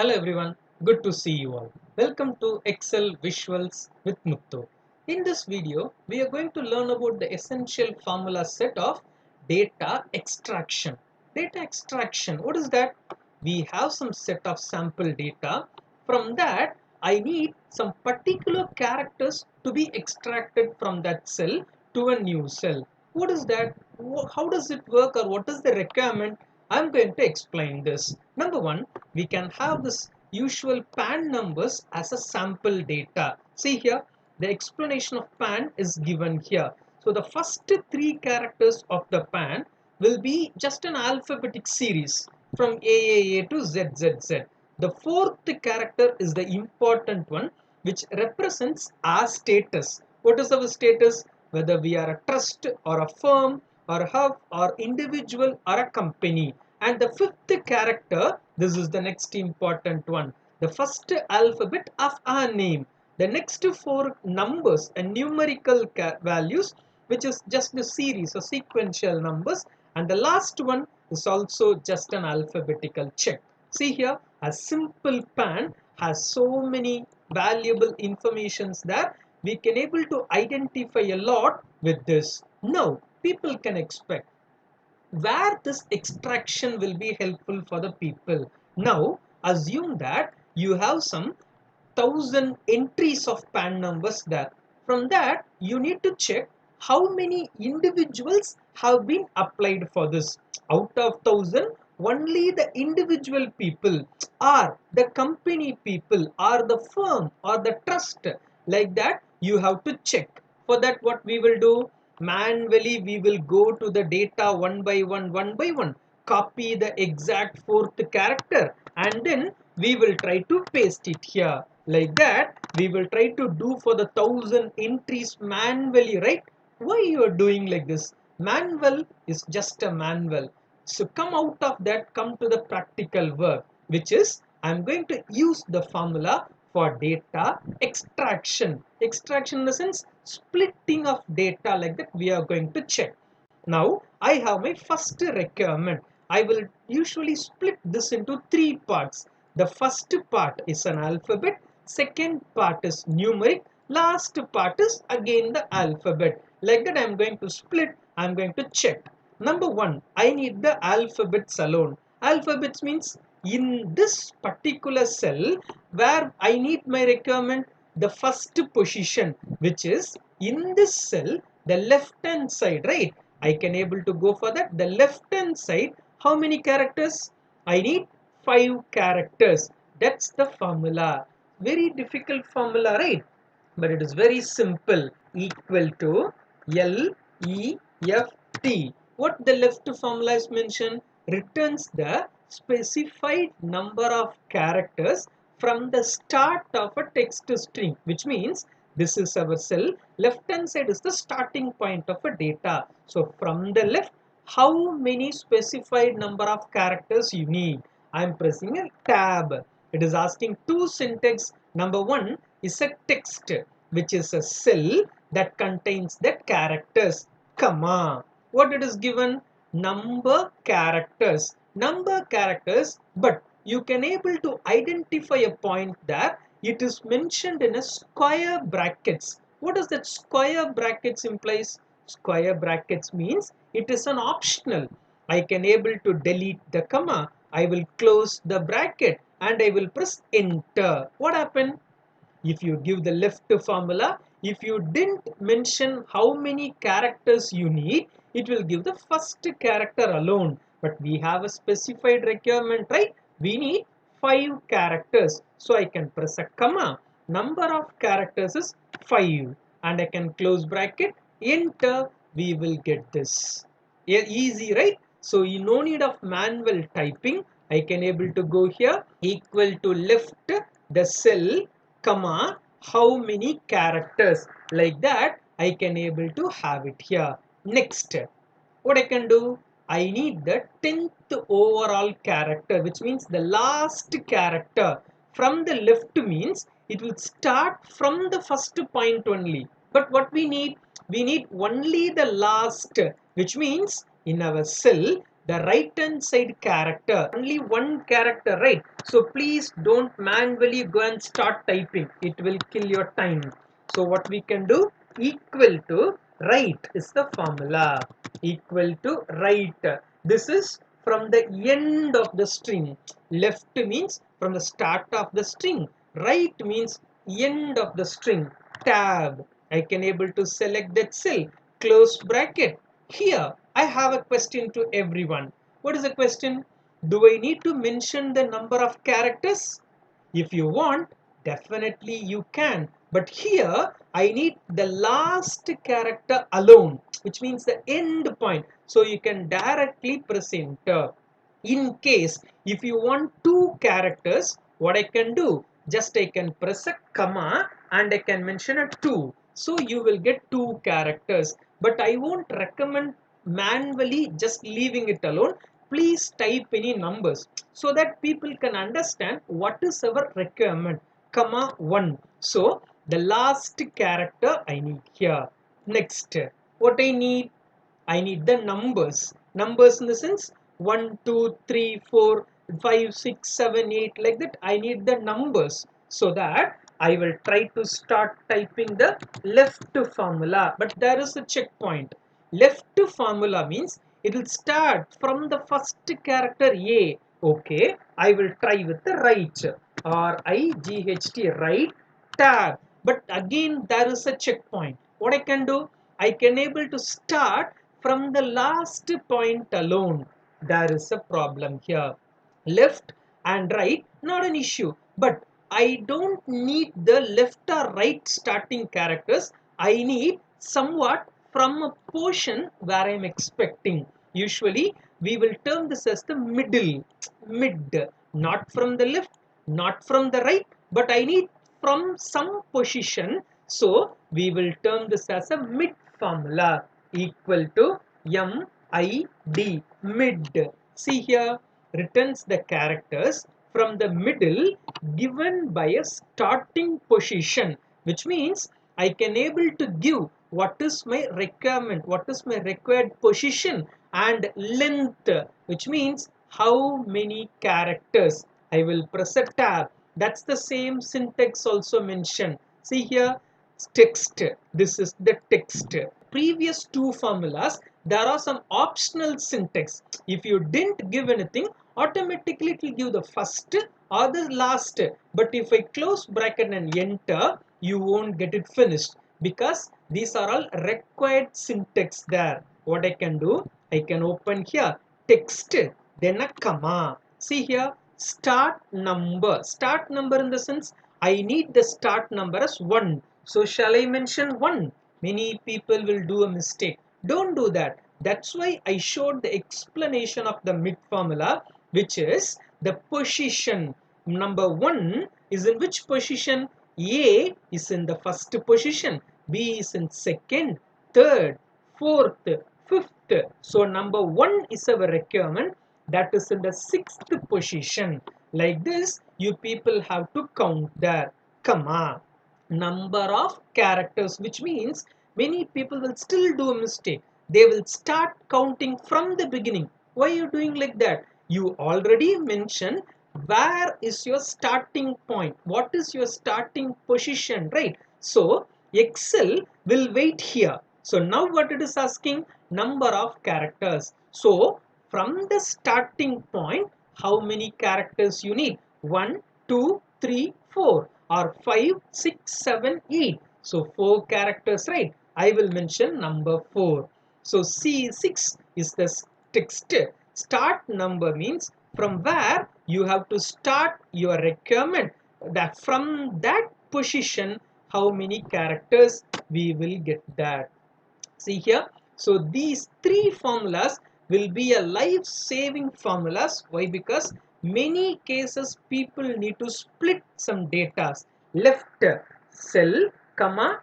Hello everyone, good to see you all. Welcome to Excel Visuals with Muttu. In this video, we are going to learn about the essential formula set of data extraction. Data extraction, what is that? We have some set of sample data. From that, I need some particular characters to be extracted from that cell to a new cell. What is that? How does it work, or what is the requirement? I'm going to explain this. Number one, we can have this usual PAN numbers as a sample data. See here, the explanation of PAN is given here. So the first three characters of the PAN will be just an alphabetic series from AAA to ZZZ. The fourth character is the important one, which represents our status. What is our status? Whether we are a trust or a firm or a hub or individual or a company. And the fifth character, this is the next important one, the first alphabet of our name. The next four numbers and numerical values, which is just the series or sequential numbers, and the last one is also just an alphabetical check. See here, a simple PAN has so many valuable informations there. We can able to identify a lot with this. Now people can expect where this extraction will be helpful for the people. Now assume that you have some 1000 entries of PAN numbers there. From that you need to check how many individuals have been applied for this. Out of 1000, only the individual people or the company people or the firm or the trust, like that you have to check. For that, what we will do, manually we will go to the data one by one, copy the exact fourth character, and then we will try to paste it here. Like that we will try to do for the 1000 entries manually, right? Why you are doing like this? Manual is just a manual. So come out of that, come to the practical work, which is I'm going to use the formula for data extraction. Extraction in the sense splitting of data, like that we are going to check. Now I have my first requirement. I will usually split this into three parts. The first part is an alphabet, second part is numeric, last part is again the alphabet. Like that I'm going to split, I'm going to check. Number one, I need the alphabets alone. Alphabets means in this particular cell where I need my requirement, the first position, which is in this cell, the left hand side, right? I can able to go for that. The left hand side, how many characters? I need 5 characters. That's the formula. Very difficult formula, right? But it is very simple. Equal to LEFT. What the left formula is mentioned? Returns the specified number of characters from the start of a text string, which means this is our cell. Left hand side is the starting point of a data. So from the left, how many specified number of characters you need? I am pressing a tab. It is asking two syntax. Number one is a text, which is a cell that contains the characters, comma. What it is given? Number characters. Number characters, but you can able to identify a point there. It is mentioned in a square brackets. What does that square brackets implies? Square brackets means it is an optional. I can able to delete the comma. I will close the bracket and I will press enter. What happened? If you give the left formula, if you didn't mention how many characters you need, it will give the first character alone. But we have a specified requirement, right? We need 5 characters. So I can press a comma. Number of characters is 5. And I can close bracket, enter. We will get this. Yeah, easy, right? So you no need of manual typing. I can able to go here, equal to left the cell, comma, how many characters, like that I can able to have it here. Next, what I can do, I need the 10th overall character, which means the last character. From the left means it will start from the first point only, but what we need only the last, which means in our cell the right hand side character, only one character, right? So please don't manually go and start typing, it will kill your time. So what we can do, equal to right is the formula, equal to right. This is from the end of the string. Left means from the start of the string, right means end of the string. Tab, I can able to select that cell, close bracket. Here I have a question to everyone. What is the question? Do I need to mention the number of characters? If you want, definitely you can. But here I need the last character alone, which means the end point. So you can directly press enter. In case if you want two characters, what I can do? Just I can press a comma and I can mention a 2. So you will get two characters. But I won't recommend manually just leaving it alone. Please type any numbers so that people can understand what is our requirement. Comma 1. So the last character I need here. Next, what I need the numbers. Numbers in the sense 1, 2, 3, 4, 5, 6, 7, 8, like that. I need the numbers so that I will try to start typing the left formula. But there is a checkpoint. Left formula means it will start from the first character A. Okay, I will try with the right. R-I-G-H-T, right. Tab. But again there is a checkpoint. What I can do? I can able to start from the last point alone. There is a problem here. Left and right, not an issue. But I don't need the left or right starting characters. I need somewhat from a portion where I am expecting. Usually we will term this as the middle. Mid. Not from the left, not from the right, but I need from some position. So we will term this as a mid formula, equal to MID, mid. See here, returns the characters from the middle given by a starting position, which means I can able to give what is my requirement, what is my required position and length, which means how many characters. I will press a tab. That's the same syntax also mentioned. See here, text. This is the text. Previous two formulas, there are some optional syntax. If you didn't give anything, automatically it will give the first or the last. But if I close bracket and enter, you won't get it finished because these are all required syntax there. What I can do, I can open here text, then a comma. See here, start number. Start number in the sense I need the start number as 1. So shall I mention 1? Many people will do a mistake. Don't do that. That's why I showed the explanation of the mid formula, which is the position. Number 1 is in which position? A is in the first position, B is in second, third, fourth, fifth. So number 1 is our requirement, that is in the sixth position. Like this, you people have to count there. Comma. Number of characters, which means many people will still do a mistake. They will start counting from the beginning. Why are you doing like that? You already mentioned where is your starting point, what is your starting position, right? So Excel will wait here. So now what it is asking, number of characters. So from the starting point, how many characters you need? 1, 2, 3, 4 or 5, 6, 7, 8. So 4 characters, right? I will mention number 4. So C6 is the text. Start number means from where you have to start your requirement, that from that position how many characters we will get that. See here, so these three formulas will be a life saving formulas. Why? Because many cases people need to split some data. Left cell comma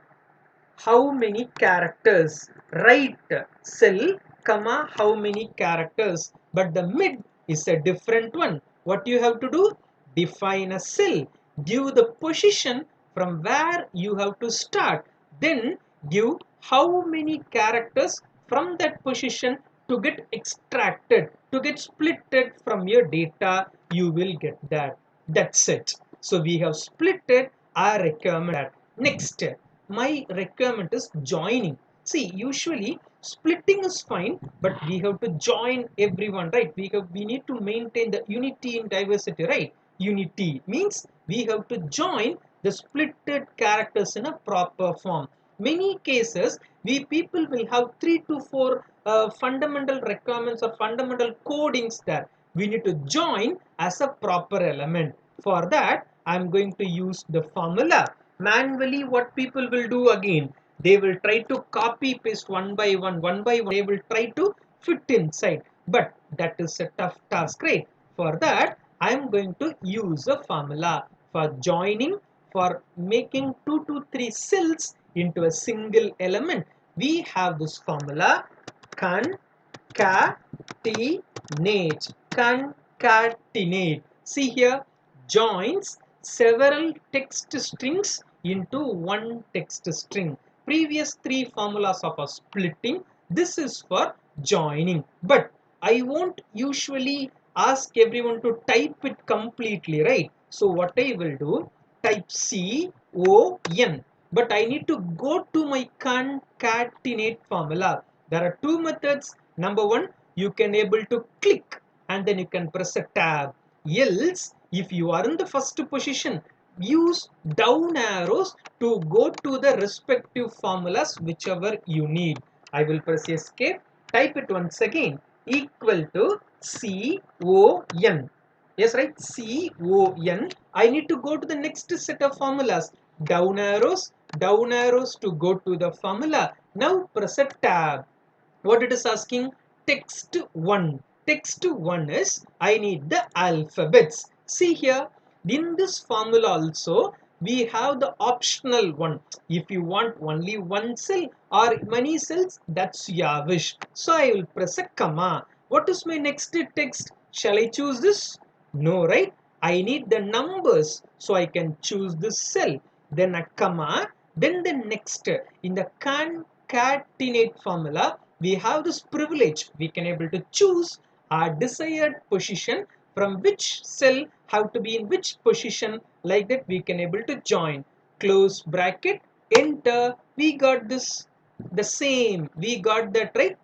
how many characters, right cell comma how many characters, but the mid is a different one. What you have to do, define a cell, give the position from where you have to start, then give how many characters from that position to get extracted, to get splitted from your data, you will get that. That's it. So we have splitted our requirement. Next, my requirement is joining. See, usually splitting is fine, but we have to join everyone, right? We need to maintain the unity in diversity, right? Unity means we have to join the splitted characters in a proper form. Many cases, we people will have 3 to 4 fundamental requirements or fundamental codings there. We need to join as a proper element. For that, I'm going to use the formula. Manually, what people will do again, they will try to copy paste one by one, they will try to fit inside, but that is a tough task, right? For that, I'm going to use a formula for joining, for making 2 to 3 cells into a single element. We have this formula, concatenate. Concatenate. See here, joins several text strings into one text string. Previous 3 formulas of a splitting, this is for joining. But I won't usually ask everyone to type it completely, right? So what I will do, type CON. But I need to go to my concatenate formula. There are 2 methods. Number one, you can able to click and then you can press a tab. Else, if you are in the first position, use down arrows to go to the respective formulas whichever you need. I will press escape, type it once again, equal to CON. Yes, right, CON. I need to go to the next set of formulas. Down arrows to go to the formula. Now press a tab. What it is asking? Text 1. Text 1 is, I need the alphabets. See here, in this formula also, we have the optional one. If you want only one cell or many cells, that's your wish. So I will press a comma. What is my next text? Shall I choose this? No, right? I need the numbers, so I can choose this cell. Then a comma. Then the next. In the concatenate formula, we have this privilege. We can able to choose our desired position, from which cell have to be in which position. Like that, we can able to join. Close bracket, enter. We got this, the same. We got that, right?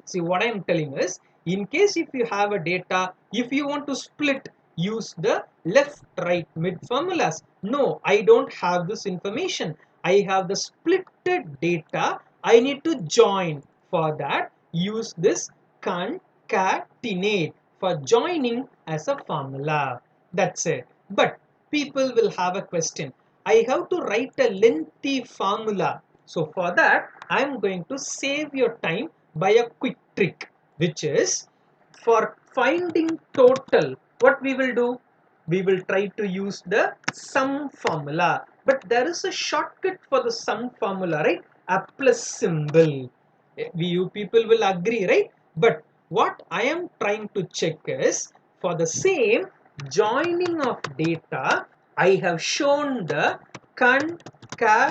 See, what I am telling is, in case if you have a data, if you want to split, use the left, right, mid formulas. No, I don't have this information. I have the splitted data. I need to join. For that, use this concatenate for joining as a formula. That's it. But people will have a question. I have to write a lengthy formula. So for that, I am going to save your time by a quick trick, which is, for finding total, what we will do, we will try to use the sum formula. But there is a shortcut for the sum formula, right? A plus symbol. You people will agree, right? But what I am trying to check is, for the same joining of data, I have shown the concatenate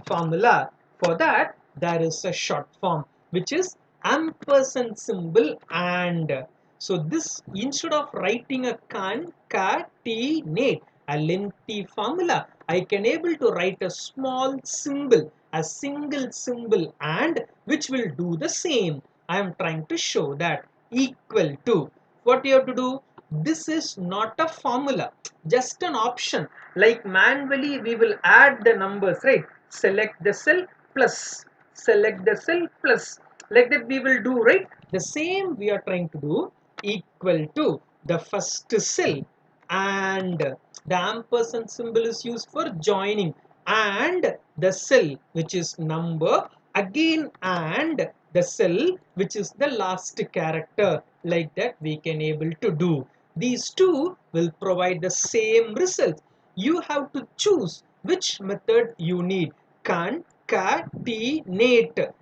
formula. For that, there is a short form, which is ampersand symbol and. So this, instead of writing a concatenate, a lengthy formula, I can able to write a small symbol, a single symbol, and which will do the same. I am trying to show that. Equal to. What you have to do? This is not a formula, just an option. Like manually we will add the numbers, right? Select the cell plus, select the cell plus, like that we will do, right? The same we are trying to do. Equal to the first cell, and the ampersand symbol is used for joining, and the cell which is number, again, and the cell which is the last character. Like that we can able to do. These two will provide the same result. You have to choose which method you need. Concatenate,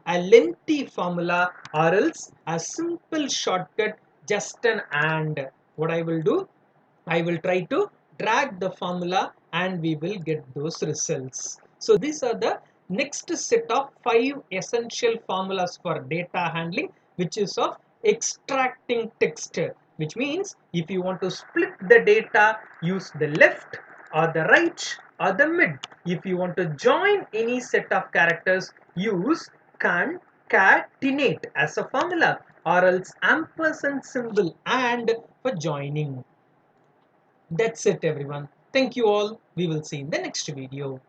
a lengthy formula, or else a simple shortcut, just an and. What I will do, I will try to drag the formula and we will get those results. So these are the next set of 5 essential formulas for data handling. which is of extracting text, which means if you want to split the data, use the left or the right or the mid. If you want to join any set of characters, use concatenate as a formula, or else ampersand symbol and for joining. That's it everyone. Thank you all. We will see in the next video.